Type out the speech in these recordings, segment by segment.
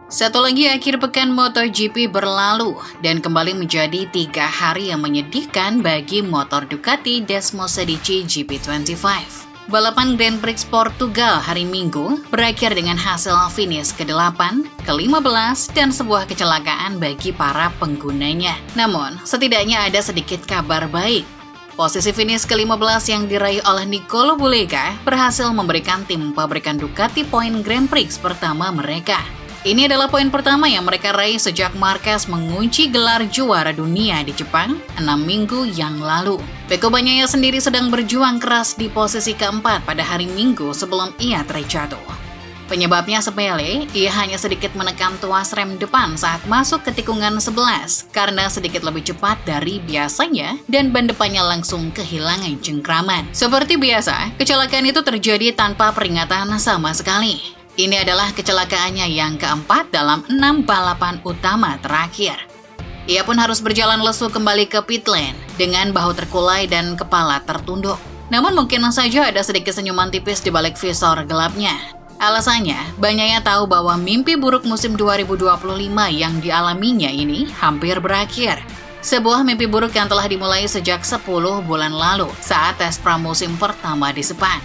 Satu lagi akhir pekan MotoGP berlalu dan kembali menjadi 3 hari yang menyedihkan bagi motor Ducati Desmosedici GP25. Balapan Grand Prix Portugal hari Minggu berakhir dengan hasil finish ke-8, ke-15, dan sebuah kecelakaan bagi para penggunanya. Namun, setidaknya ada sedikit kabar baik. Posisi finish ke-15 yang diraih oleh Nicolo Bulega berhasil memberikan tim pabrikan Ducati poin Grand Prix pertama mereka. Ini adalah poin pertama yang mereka raih sejak Marquez mengunci gelar juara dunia di Jepang 6 minggu yang lalu. Pecco Bagnaia sendiri sedang berjuang keras di posisi keempat pada hari Minggu sebelum ia terjatuh. Penyebabnya sepele, ia hanya sedikit menekan tuas rem depan saat masuk ke tikungan 11 karena sedikit lebih cepat dari biasanya dan ban depannya langsung kehilangan cengkraman. Seperti biasa, kecelakaan itu terjadi tanpa peringatan sama sekali. Ini adalah kecelakaannya yang keempat dalam 6 balapan utama terakhir. Ia pun harus berjalan lesu kembali ke pit lane dengan bahu terkulai dan kepala tertunduk. Namun mungkin saja ada sedikit senyuman tipis di balik visor gelapnya. Alasannya, Bagnaia tahu bahwa mimpi buruk musim 2025 yang dialaminya ini hampir berakhir. Sebuah mimpi buruk yang telah dimulai sejak 10 bulan lalu saat tes pramusim pertama di Sepang.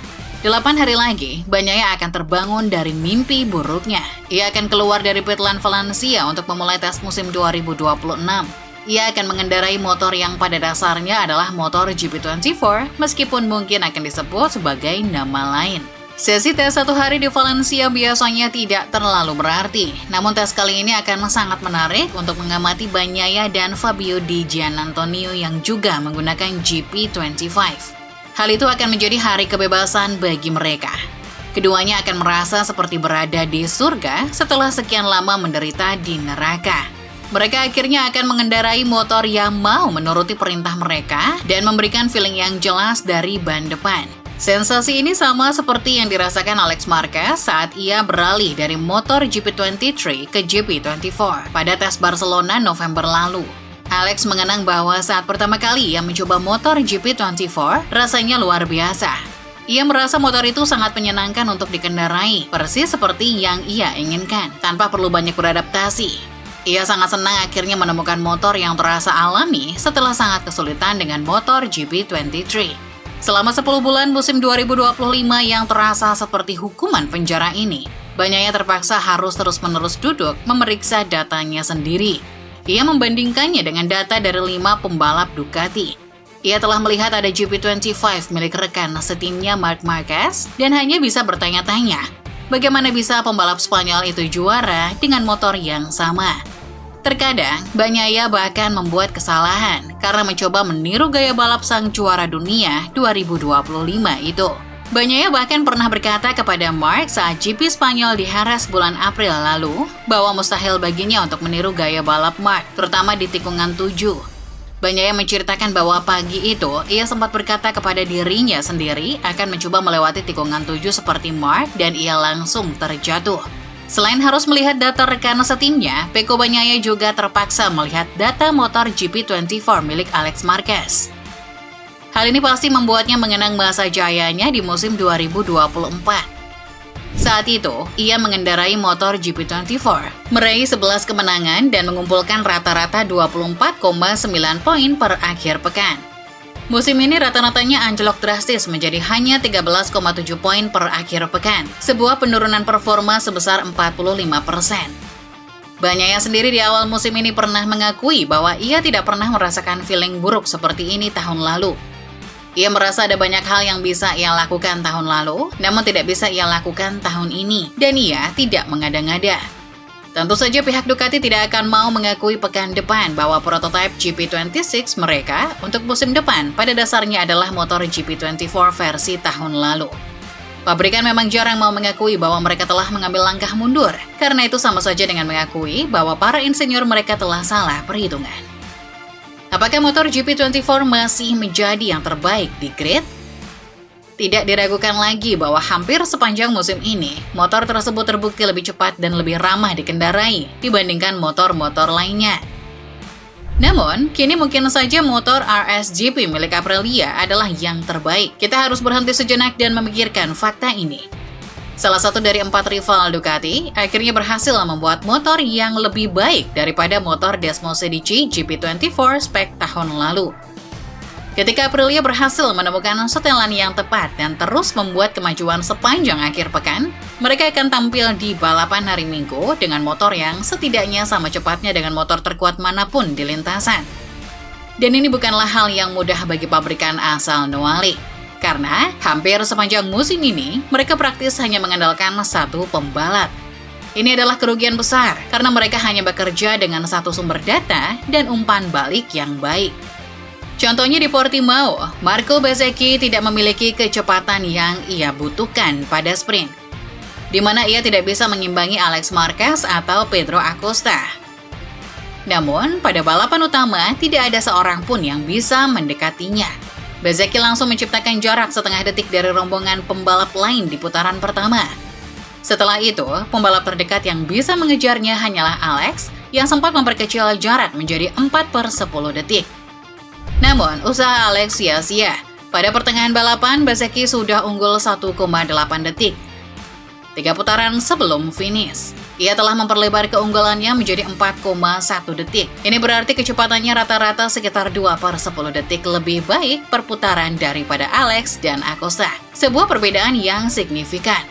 8 hari lagi, Bagnaia akan terbangun dari mimpi buruknya. Ia akan keluar dari pit lane Valencia untuk memulai tes musim 2026. Ia akan mengendarai motor yang pada dasarnya adalah motor GP24, meskipun mungkin akan disebut sebagai nama lain. Sesi tes 1 hari di Valencia biasanya tidak terlalu berarti, namun tes kali ini akan sangat menarik untuk mengamati Bagnaia dan Fabio Di Giannantonio yang juga menggunakan GP25. Hal itu akan menjadi hari kebebasan bagi mereka. Keduanya akan merasa seperti berada di surga setelah sekian lama menderita di neraka. Mereka akhirnya akan mengendarai motor yang mau menuruti perintah mereka dan memberikan feeling yang jelas dari ban depan. Sensasi ini sama seperti yang dirasakan Alex Marquez saat ia beralih dari motor GP23 ke GP24 pada tes Barcelona November lalu. Alex mengenang bahwa saat pertama kali ia mencoba motor GP24, rasanya luar biasa. Ia merasa motor itu sangat menyenangkan untuk dikendarai, persis seperti yang ia inginkan, tanpa perlu banyak beradaptasi. Ia sangat senang akhirnya menemukan motor yang terasa alami setelah sangat kesulitan dengan motor GP23. Selama 10 bulan musim 2025 yang terasa seperti hukuman penjara ini, Bagnaia terpaksa harus terus-menerus duduk memeriksa datanya sendiri. Ia membandingkannya dengan data dari 5 pembalap Ducati. Ia telah melihat ada GP25 milik rekan setimnya Marc Marquez dan hanya bisa bertanya-tanya, bagaimana bisa pembalap Spanyol itu juara dengan motor yang sama. Terkadang, Bagnaia bahkan membuat kesalahan karena mencoba meniru gaya balap sang juara dunia 2025 itu. Bagnaia bahkan pernah berkata kepada Marc saat GP Spanyol di Jerez bulan April lalu bahwa mustahil baginya untuk meniru gaya balap Marc, terutama di tikungan 7. Bagnaia menceritakan bahwa pagi itu ia sempat berkata kepada dirinya sendiri akan mencoba melewati tikungan 7 seperti Marc dan ia langsung terjatuh. Selain harus melihat data rekan setimnya, Pecco Bagnaia juga terpaksa melihat data motor GP24 milik Alex Marquez. Hal ini pasti membuatnya mengenang masa jayanya di musim 2024. Saat itu, ia mengendarai motor GP24, meraih 11 kemenangan dan mengumpulkan rata-rata 24,9 poin per akhir pekan. Musim ini rata-ratanya anjlok drastis menjadi hanya 13,7 poin per akhir pekan, sebuah penurunan performa sebesar 45%. Bagnaia sendiri di awal musim ini pernah mengakui bahwa ia tidak pernah merasakan feeling buruk seperti ini tahun lalu. Ia merasa ada banyak hal yang bisa ia lakukan tahun lalu, namun tidak bisa ia lakukan tahun ini, dan ia tidak mengada-ngada. Tentu saja pihak Ducati tidak akan mau mengakui pekan depan bahwa prototipe GP26 mereka untuk musim depan pada dasarnya adalah motor GP24 versi tahun lalu. Pabrikan memang jarang mau mengakui bahwa mereka telah mengambil langkah mundur, karena itu sama saja dengan mengakui bahwa para insinyur mereka telah salah perhitungan. Apakah motor GP24 masih menjadi yang terbaik di grid? Tidak diragukan lagi bahwa hampir sepanjang musim ini, motor tersebut terbukti lebih cepat dan lebih ramah dikendarai dibandingkan motor-motor lainnya. Namun, kini mungkin saja motor RSGP milik Aprilia adalah yang terbaik. Kita harus berhenti sejenak dan memikirkan fakta ini. Salah satu dari 4 rival Ducati akhirnya berhasil membuat motor yang lebih baik daripada motor Desmosedici GP24 spek tahun lalu. Ketika Aprilia berhasil menemukan setelan yang tepat dan terus membuat kemajuan sepanjang akhir pekan, mereka akan tampil di balapan hari Minggu dengan motor yang setidaknya sama cepatnya dengan motor terkuat manapun di lintasan. Dan ini bukanlah hal yang mudah bagi pabrikan asal Noali, karena hampir sepanjang musim ini mereka praktis hanya mengandalkan satu pembalap. Ini adalah kerugian besar karena mereka hanya bekerja dengan satu sumber data dan umpan balik yang baik. Contohnya di Portimao, Marco Bezzecchi tidak memiliki kecepatan yang ia butuhkan pada sprint, di mana ia tidak bisa mengimbangi Alex Marquez atau Pedro Acosta. Namun, pada balapan utama tidak ada seorang pun yang bisa mendekatinya. Bezzecchi langsung menciptakan jarak setengah detik dari rombongan pembalap lain di putaran pertama. Setelah itu, pembalap terdekat yang bisa mengejarnya hanyalah Alex yang sempat memperkecil jarak menjadi 4/10 detik. Namun, usaha Alex sia-sia. Pada pertengahan balapan, Bezzecchi sudah unggul 1,8 detik. 3 putaran sebelum finish, ia telah memperlebar keunggulannya menjadi 4,1 detik. Ini berarti kecepatannya rata-rata sekitar 2/10 detik lebih baik per putaran daripada Alex dan Acosta. Sebuah perbedaan yang signifikan.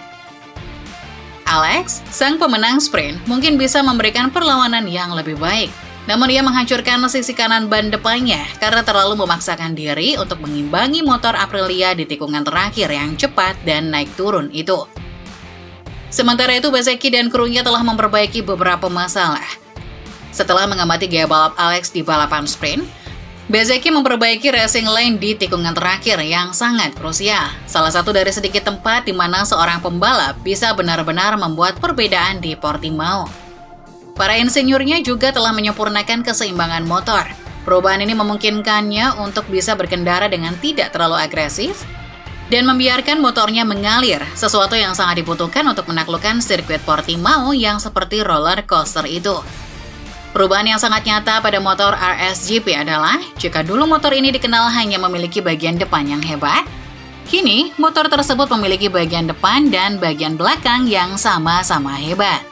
Alex, sang pemenang sprint, mungkin bisa memberikan perlawanan yang lebih baik. Namun ia menghancurkan sisi kanan ban depannya karena terlalu memaksakan diri untuk mengimbangi motor Aprilia di tikungan terakhir yang cepat dan naik turun itu. Sementara itu, Bezzecchi dan krunya telah memperbaiki beberapa masalah. Setelah mengamati gaya balap Alex di balapan sprint, Bezzecchi memperbaiki racing lane di tikungan terakhir yang sangat krusial. Salah satu dari sedikit tempat di mana seorang pembalap bisa benar-benar membuat perbedaan di Portimao. Para insinyurnya juga telah menyempurnakan keseimbangan motor. Perubahan ini memungkinkannya untuk bisa berkendara dengan tidak terlalu agresif dan membiarkan motornya mengalir, sesuatu yang sangat dibutuhkan untuk menaklukkan sirkuit Portimao yang seperti roller coaster itu. Perubahan yang sangat nyata pada motor RSGP adalah, jika dulu motor ini dikenal hanya memiliki bagian depan yang hebat, kini motor tersebut memiliki bagian depan dan bagian belakang yang sama-sama hebat.